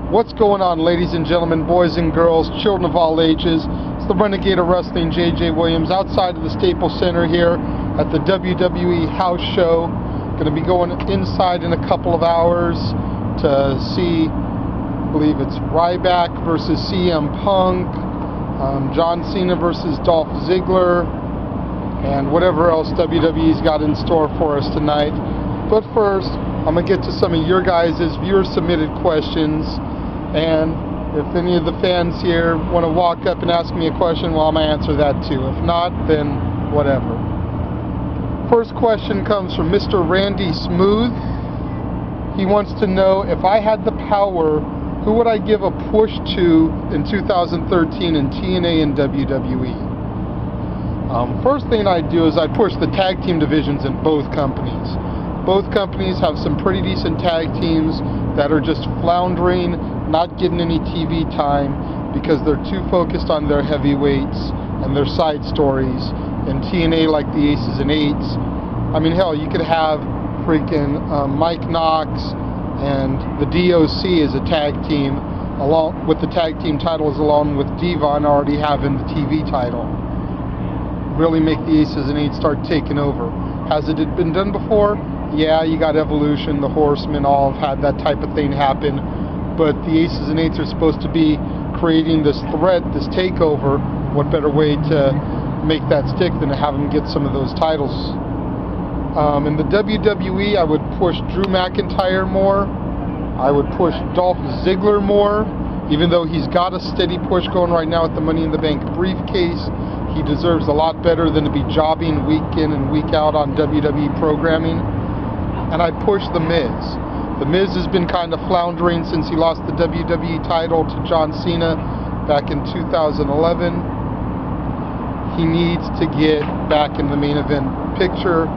What's going on, ladies and gentlemen, boys and girls, children of all ages? It's the Renegade of Wrestling, J.J. Williams, outside of the Staples Center here at the WWE House Show. Going to be going inside in a couple of hours to see, I believe it's Ryback versus CM Punk, John Cena versus Dolph Ziggler, and whatever else WWE's got in store for us tonight. But first, I'm going to get to some of your guys' viewer-submitted questions. And if any of the fans here want to walk up and ask me a question, well, I'm going to answer that too. If not, then whatever. First question comes from Mr. Randy Smooth. He wants to know, if I had the power, who would I give a push to in 2013 in TNA and WWE? First thing I'd do is I'd push the tag team divisions in both companies. Both companies have some pretty decent tag teams that are just floundering, not getting any TV time because they're too focused on their heavyweights and their side stories. In TNA, like the Aces and Eights, I mean, hell, you could have freaking Mike Knox and the DOC as a tag team, along with the tag team titles, along with Devon already having the TV title. Really make the Aces and Eights start taking over. Has it been done before? Yeah, you got Evolution, the Horsemen, all have had that type of thing happen. But the Aces and Eights are supposed to be creating this threat, this takeover. What better way to make that stick than to have them get some of those titles? In the WWE, I would push Drew McIntyre more. I would push Dolph Ziggler more, even though he's got a steady push going right now at the Money in the Bank briefcase. He deserves a lot better than to be jobbing week in and week out on WWE programming. And I'd push The Miz. The Miz has been kind of floundering since he lost the WWE title to John Cena back in 2011. He needs to get back in the main event picture.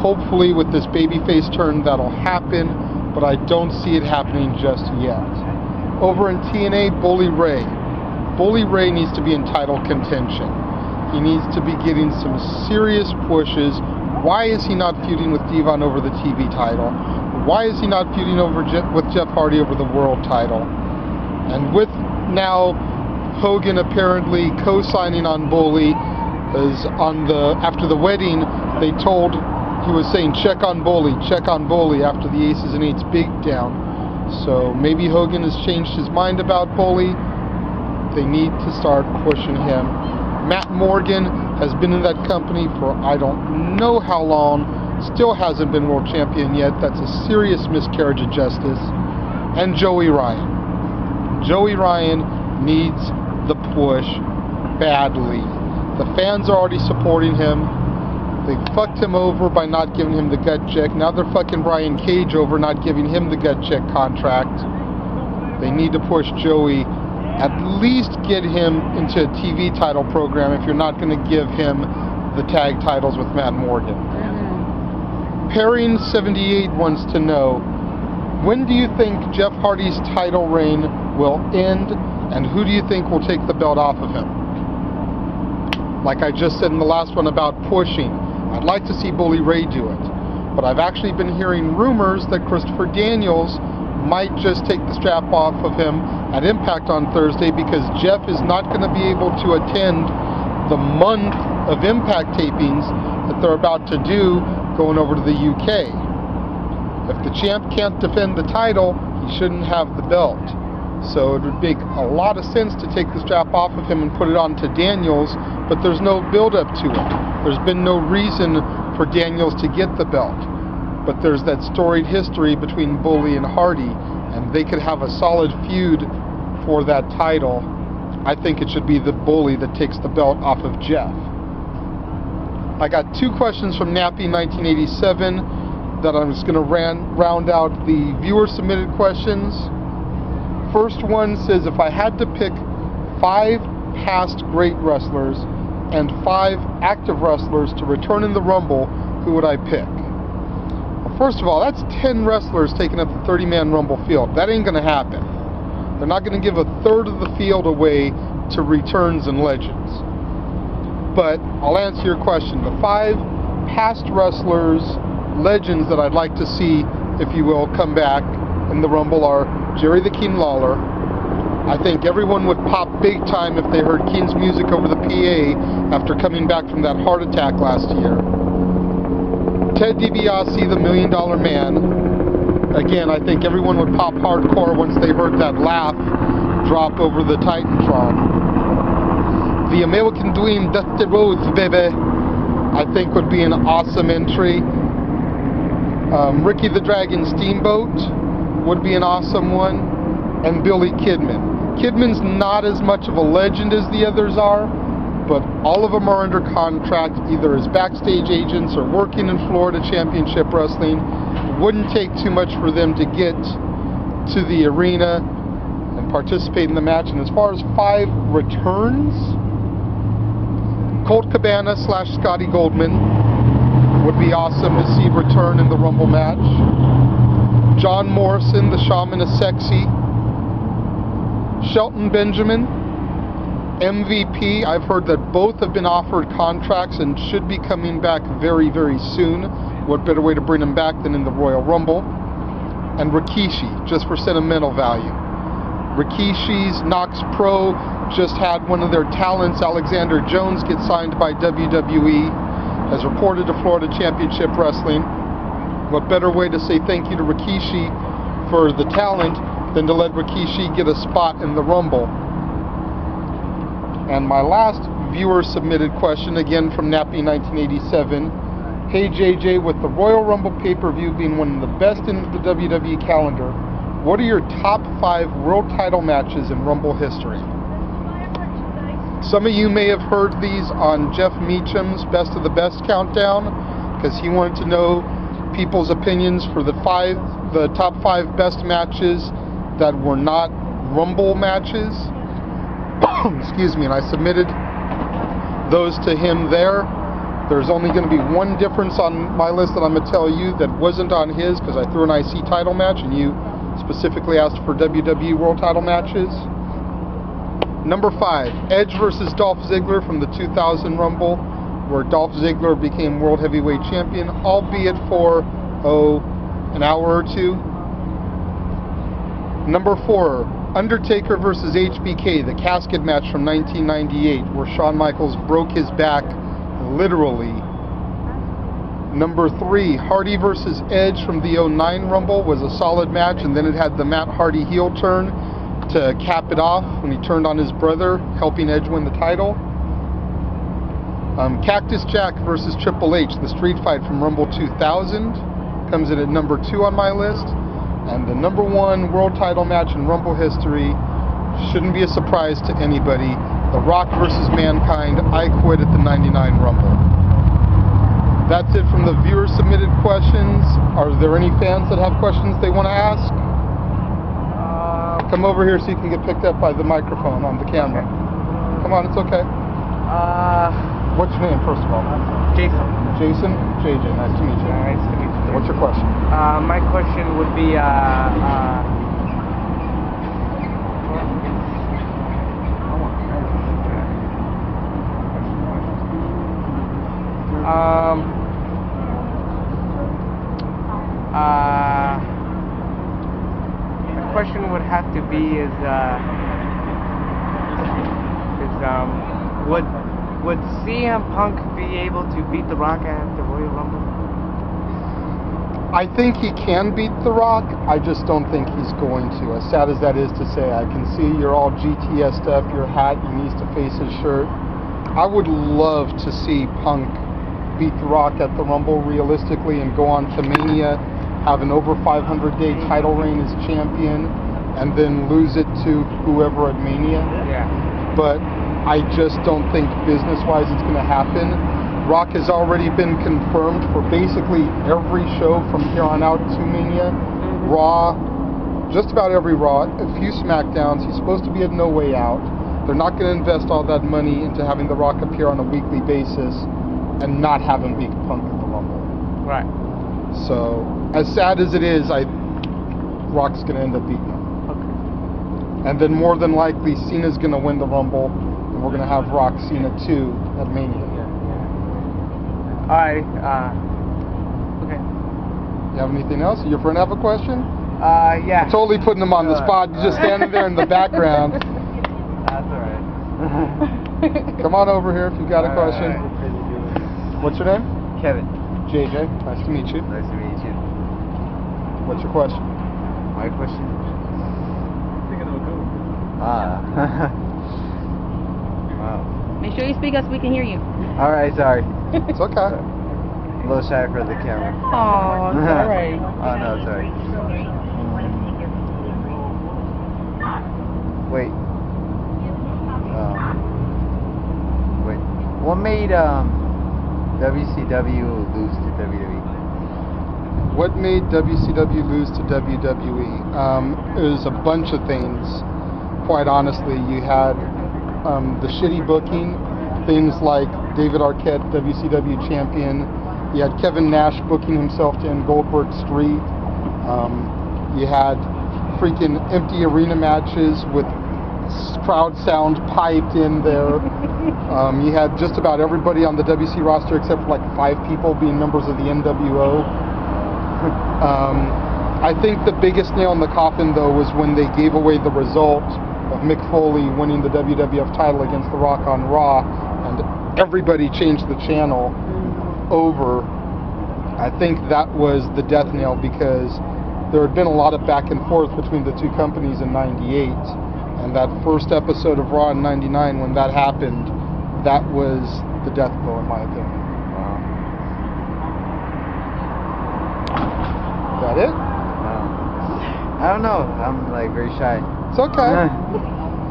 Hopefully with this babyface turn that'll happen, but I don't see it happening just yet. Over in TNA, Bully Ray. Bully Ray needs to be in title contention. He needs to be getting some serious pushes. Why is he not feuding with Devon over the TV title? Why is he not feuding with Jeff Hardy over the world title? And with now Hogan apparently co-signing on Bully, is after the wedding, they told, he was saying check on Bully after the Aces and Eights beatdown. So maybe Hogan has changed his mind about Bully. They need to start pushing him. Matt Morgan has been in that company for I don't know how long, still hasn't been world champion yet. That's a serious miscarriage of justice. And Joey Ryan. Joey Ryan needs the push badly. The fans are already supporting him. They fucked him over by not giving him the gut check. Now they're fucking Brian Cage over, not giving him the gut check contract. They need to push Joey. At least get him into a TV title program if you're not going to give him the tag titles with Matt Morgan. Pairing78 wants to know, when do you think Jeff Hardy's title reign will end, and who do you think will take the belt off of him? Like I just said in the last one about pushing, I'd like to see Bully Ray do it. But I've actually been hearing rumors that Christopher Daniels might just take the strap off of him at Impact on Thursday because Jeff is not going to be able to attend the month of Impact tapings that they're about to do going over to the UK. If the champ can't defend the title, he shouldn't have the belt. So it would make a lot of sense to take the strap off of him and put it on to Daniels, but there's no build-up to it. There's been no reason for Daniels to get the belt. But there's that storied history between Bully and Hardy, and they could have a solid feud for that title. I think it should be the Bully that takes the belt off of Jeff. I got two questions from Nappy1987 that I'm just going to round out the viewer-submitted questions. First one says, if I had to pick 5 past great wrestlers and 5 active wrestlers to return in the Rumble, who would I pick? First of all, that's 10 wrestlers taking up the 30-man Rumble field. That ain't going to happen. They're not going to give a third of the field away to returns and legends. But I'll answer your question. The 5 past wrestlers, legends that I'd like to see, if you will, come back in the Rumble are Jerry the King Lawler. I think everyone would pop big time if they heard King's music over the PA after coming back from that heart attack last year. Ted DiBiase, the $1 Million Man. Again, I think everyone would pop hardcore once they heard that laugh drop over the Titantron. The American Dream, Dusty Rhodes, baby, I think would be an awesome entry. Ricky the Dragon Steamboat would be an awesome one. And Billy Kidman. Kidman's not as much of a legend as the others are, but all of them are under contract either as backstage agents or working in Florida Championship Wrestling. It wouldn't take too much for them to get to the arena and participate in the match. And as far as 5 returns, Colt Cabana / Scotty Goldman would be awesome to see return in the Rumble match. John Morrison, the Shaman is Sexy. Shelton Benjamin, MVP. I've heard that both have been offered contracts and should be coming back very, very soon. What better way to bring them back than in the Royal Rumble? And Rikishi, just for sentimental value. Rikishi's Knox Pro just had one of their talents, Alexander Jones, get signed by WWE, as reported to Florida Championship Wrestling. What better way to say thank you to Rikishi for the talent than to let Rikishi get a spot in the Rumble. And my last viewer submitted question, again from Nappy 1987. Hey JJ, with the Royal Rumble pay-per-view being one of the best in the WWE calendar, what are your top 5 world title matches in Rumble history? Some of you may have heard these on Jeff Meacham's Best of the Best countdown, because he wanted to know people's opinions for the top 5 best matches that were not Rumble matches. Excuse me, and I submitted those to him there. There's only going to be one difference on my list that I'm going to tell you that wasn't on his, because I threw an IC title match and you specifically asked for WWE World title matches. Number 5, Edge versus Dolph Ziggler from the 2000 Rumble, where Dolph Ziggler became World Heavyweight Champion, albeit for, an hour or two. Number 4, Undertaker versus HBK, the casket match from 1998, where Shawn Michaels broke his back, literally. Number 3, Hardy versus Edge from the 09 Rumble, was a solid match, and then it had the Matt Hardy heel turn to cap it off when he turned on his brother, helping Edge win the title. Cactus Jack versus Triple H, the street fight from Rumble 2000, comes in at number 2 on my list. And the number 1 world title match in Rumble history shouldn't be a surprise to anybody. The Rock versus Mankind, I Quit at the 99 Rumble. That's it from the viewer submitted questions. Are there any fans that have questions they want to ask? Come over here so you can get picked up by the microphone on the camera. Come on, it's okay. What's your name, first of all? Jason. Jason? JJ, nice to meet you. Nice to meet you. What's your question? My question would be, the question would have to be would CM Punk be able to beat The Rock at the Royal Rumble? I think he can beat The Rock. I just don't think he's going to. As sad as that is to say, I can see you're all GTS stuff, your hat, your knees to faces shirt. I would love to see Punk beat The Rock at the Rumble realistically and go on to Mania, have an over 500-day title reign as champion, and then lose it to whoever at Mania. Yeah. But I just don't think business-wise it's going to happen. Rock has already been confirmed for basically every show from here on out to Mania. Raw, just about every Raw, a few SmackDowns. He's supposed to be at No Way Out. They're not going to invest all that money into having The Rock appear on a weekly basis and not have him beat Punk at the Rumble. Right. So, as sad as it is, Rock's going to end up beating him. Okay. And then more than likely, Cena's going to win the Rumble, and we're going to have Rock Cena 2 at Mania. Alright, okay. You have anything else? Your friend have a question? Yeah. Totally putting them on the spot. You're just standing there in the background. That's alright. Come on over here if you've got a question. Right. What's your name? Kevin. JJ. Nice to meet you. Nice to meet you. What's your question? My question? Wow. Make sure you speak up so we can hear you. Alright, sorry. It's okay. A little shy for the camera. Oh, it's alright. Oh, no, sorry. Wait. Wait. What made WCW lose to WWE? What made WCW lose to WWE? It was a bunch of things. Quite honestly, you had the shitty booking, things like David Arquette, WCW champion. You had Kevin Nash booking himself to end Goldberg Street. You had freaking empty arena matches with crowd sound piped in there. You had just about everybody on the WC roster except for like 5 people being members of the NWO. I think the biggest nail in the coffin though was when they gave away the result of Mick Foley winning the WWF title against The Rock on Raw, and everybody changed the channel over. I think that was the death nail because there had been a lot of back and forth between the two companies in '98, and that first episode of Raw in '99, when that happened, that was the death blow in my opinion. Is that it? I don't know. I'm like very shy. It's okay.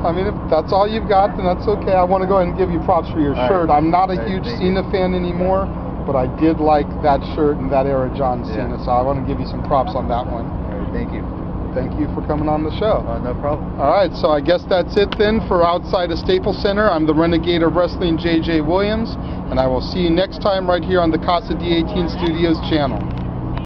I mean, if that's all you've got, then that's okay. I want to go ahead and give you props for your shirt. I'm not a huge Cena fan anymore, but I did like that shirt and that era John Cena, so I want to give you some props on that one. All right, thank you. Thank you for coming on the show. No problem. All right, so I guess that's it then for Outside of Staples Center. I'm the Renegade of Wrestling, JJ Williams, and I will see you next time right here on the Casa D18 Studios channel.